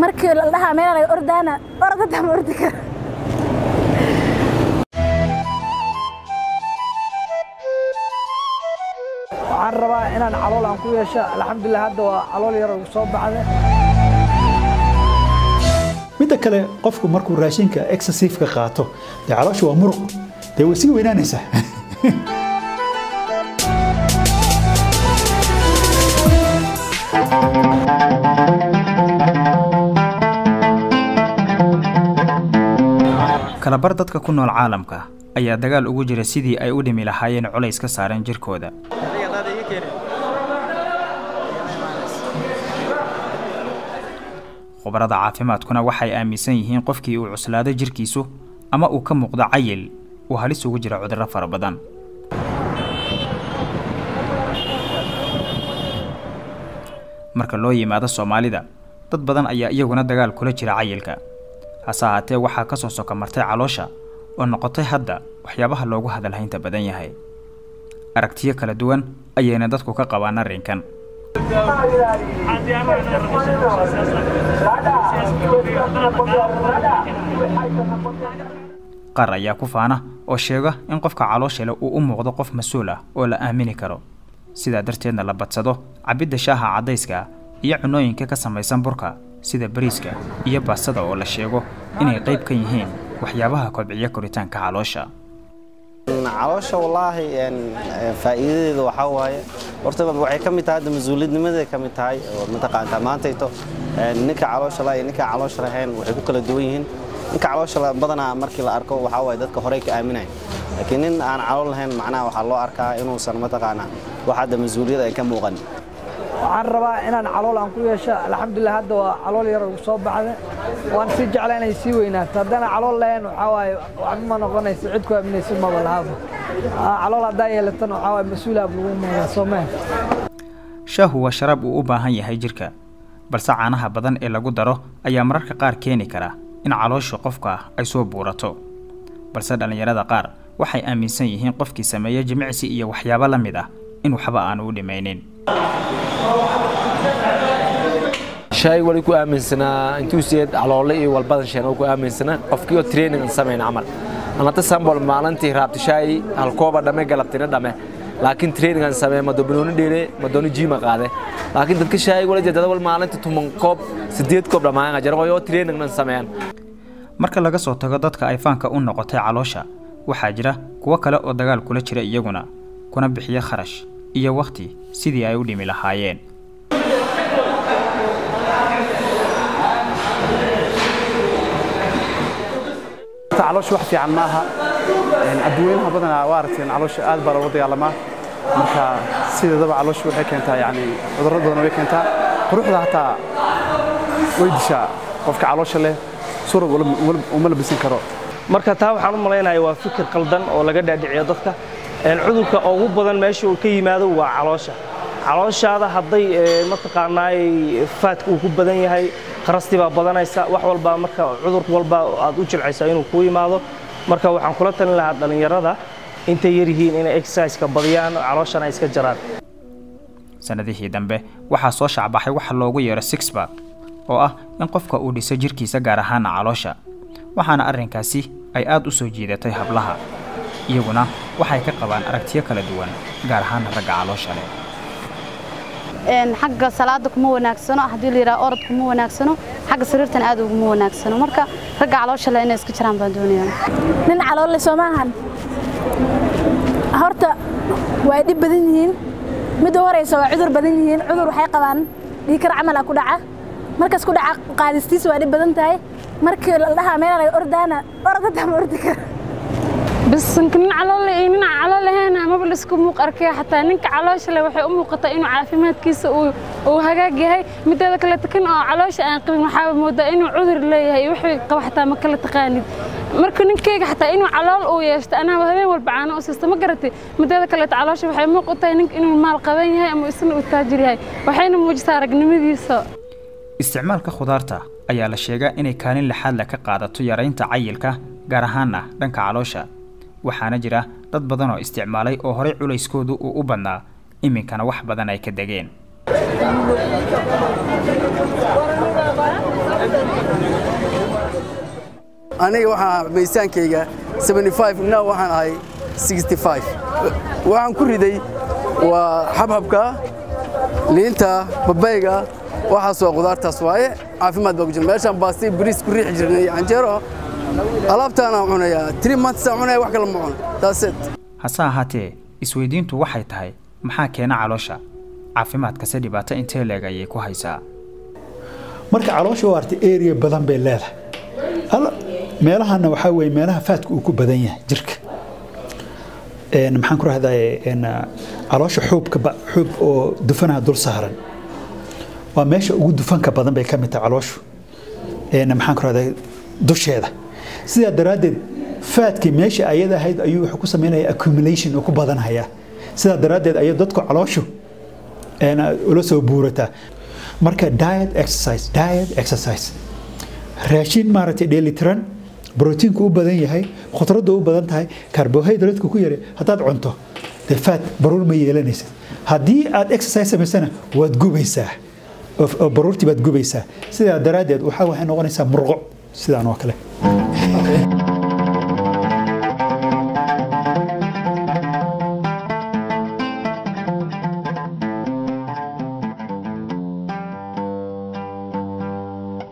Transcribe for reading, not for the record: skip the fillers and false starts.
markii la dhahaa meel ay ordana ordada ma ordi karo waxaan rabaa inaan calool aan ku yeesho alxamdulillah hadda waa calool yar oo soo baxday midda kale qofku markuu raashinka excessive ka qaato dee caloosha waa muruq dee way sii weynaanaysaa kalabar dadka ku nool caalamka ayaa dagaal ugu jira sidii ay u dhimi lahaayeen culays ka saaran jirkooda khubarada caafimaadkuna waxay aaminsan yihiin qofkii uu cuslaaday jirkiisu ama uu ka muuqdo cayil uu halis ugu jira cudurro fara badan marka loo yimaado Soomaalida dad badan ayaa iyaguna dagaal kula jira cayilka hase ahaatee waxaa ka soo sokomartay caloosha oo noqotay hadda waxyaabaha loogu hadalhaynta badan yahay aragtiyo kala duwan ayayna dadku ka qabaan arrinkan qaar ayaa ku faana oo sheega in qofka caloosha leh uu u muuqdo qof mas'uul ah oo la aamini karo sida darteedna la badsado cabidda shaaha cadayska iyo cunooyinka ka samaysan burka sida bariiska iyo baastada oo la sheego inay qayb ka yihiin waxyaabaha kobciya koritaanka caloosha caloosha wallahi faa'iidadeedu waxa waaye horta waxay ka mid tahay mas'uuliyadnimada ka mid tahay oo mataqaanta maantayto ninka caloosha la iyo ninka caloosha lahayn waxay ku kala duwan yihiin ninka caloosha la badana markii la arko waxa waaye dadka hore ka aaminay laakiin nin aan calool lahayn macnaha waxa loo arkaa inuu san mataqaana waxa mas'uuliyad ay ka muuqan waxaan rabaa inaan calool aan ku yeesho alxamdulillah hadda waa calool yar oo soo baxday waan si jeclaa inay sii weynaato haddana calool lahayn waxa waaye waxba ma noqonayso cid ku aaminayso ma walaaba calool haddaa yeelatan waxa waaye mas'uul ah lagu maadaa Soomaaliya shaahu waa sharaab uu u baahan yahay jirka balse caanaha badan ee lagu daro ayaa mararka qaar keeni kara in caloosha qofka ay soo buurato balse dhalinyarada qaar waxay aaminsan yihiin qofkii sameeya jimicsi iyo waxyaabo la mid ah in waxba aan u dhimaynin shay wali ku aaminsana intuu siid caloole iyo walbadan shan oo ku aaminsana qofkii oo training sameeyay amal ana ta sambol maalintii raabti shay halkooba dhame galabtina dhame laakiin training aan sameeyay madobnooni dheere madooni jima qaade laakiin dadka shay wali jeedada wal maalintii tuman koob 8 koob dhamaan jarqoyo training aan sameeyaan marka laga soo tago dadka ay faanka u noqotay caloosha waxaa jira kuwa kale oo dagaal kula jira iyaguna kuna bixiya kharash iyo waqti sidii ay u dhimi lahaayeen caloosha wax fiican maaha adduunyaha badanaa waa aragteen caloosha aad baa looga dagaalamaa marka sideedaba caloosha waxay keentaa yani cudurro badan way keentaa quruxda hataa way dishaa qofka caloosha leh surag uma labisan karo marka taa waxaan u malaynayaa waa fikir qaldan oo laga dhaadhiciyo dadka cudurka ugu badan meesha uu ka yimaado waa calooshaada hadday mataqaanaay faadku uu ku badan yahay qarasti baa badanaysa wax walba marka cudur walba aad u jilcaysa inuu ku yimaado marka waxaan kula talin lahaa dhalinyarada intay yar yihiin inay exercise-ka badiyaan calooshana iska jaraan sanadihii dambe waxaa soo shacbaxay waxa loogu yeero six pack oo ah in qofka uu dhiso jirkiisa gaar ahaan caloosha waxaana arrinkaasi ay aad u soo jiidatay hablaha iyaguna waxay ka qabaan aragtiyo kala duwan gaar ahaan ragga caloosha leh xagga salaada kuma wanaagsano hadii la yiraahdo orod kuma wanaagsano xagga sariirtan aad ugu wanaagsano marka ragga caloosha leh inay iska jiraan baan doonayaa nin calool leh Soomaalihan horta way dib badan yihiin mid horeysa waa cudur badan yihiin cudur waxay qabaan dhiikar camal ku dhaca markaas ku dhaca qaadistiisa waa dib badan tahay markii la dhahaa meel ay ordana ordada ma ordi karo بس كنا على لهنا ما بلسكم مقركي حتى نك علاش له وحي أمي قطع إنه عافيمات كيس وهجاج هاي متى ذاك اللي تكن علاش أنقل محاول مودا إنه عذر لي هاي وحي قو حتى ما كله تقاند مركن كيك حتى إنه علال ويشت أنا وهذا والبعانة أساس ما قرتي متى ذاك اللي علاش وحي أمي قطع إنك إنه المال قبين هاي أم يسن والتاجر هاي وحين موجسارك نمدي صا استعمال كخضارته أيها الشيء إنه كان لحال لك قاعدة يرين تعيلك جرهانا دنك علاشة waxaana jira dad badan oo isticmaalay oo hore culayskoodu uu u badnaa iminkana wax badan ay ka dageen aniga waxaan miisaankayga 75 now waxaan ahay 65 waxaan ku riday waa xabxabka liinta babayga waxaas waa qudaartaas waaye caafimaad baa ku jira meeshaan baasti bariis ku riixi jirnay canjeero alaabtaana cunayaa 3 months cunaya wax kale ma cuno taaseed hase ahaatee isweydiintu waxay tahay maxaa keena caloosha caafimaadkase dhibaato intee leeg ayay ku haysaa marka caloosha waa artay area badan bay leedahay meelahana waxa weeye meelaha faadku uu ku badan yahay jirka maxaan ku raahdaa caloosha xuub oo dufanaha dul saaran waa meesha ugu dufanka badan bay ka mid tahay calooshu maxaan ku raahdaa dusheeda sidaa daraaddeed faadkii meesha ayada ahayd ayuu wuxuu ku samaynayaa accumulation oo ku badanhayaa sidaa daraaddeed ayay dadku calooshu ula soo buurataa marka diet exercise raashin maaragtay dheelitiran بروتينك u badan yahay khudradda u badan tahay carbohydrate ku yare hadaad cunto de fat baruur ma yeelanaysid hadii aad exercise samaysana waad gubaysaa baruurti baad gubaysaa sida daraadeed waxa waxay noqonaysaa murqo sidaan oo kale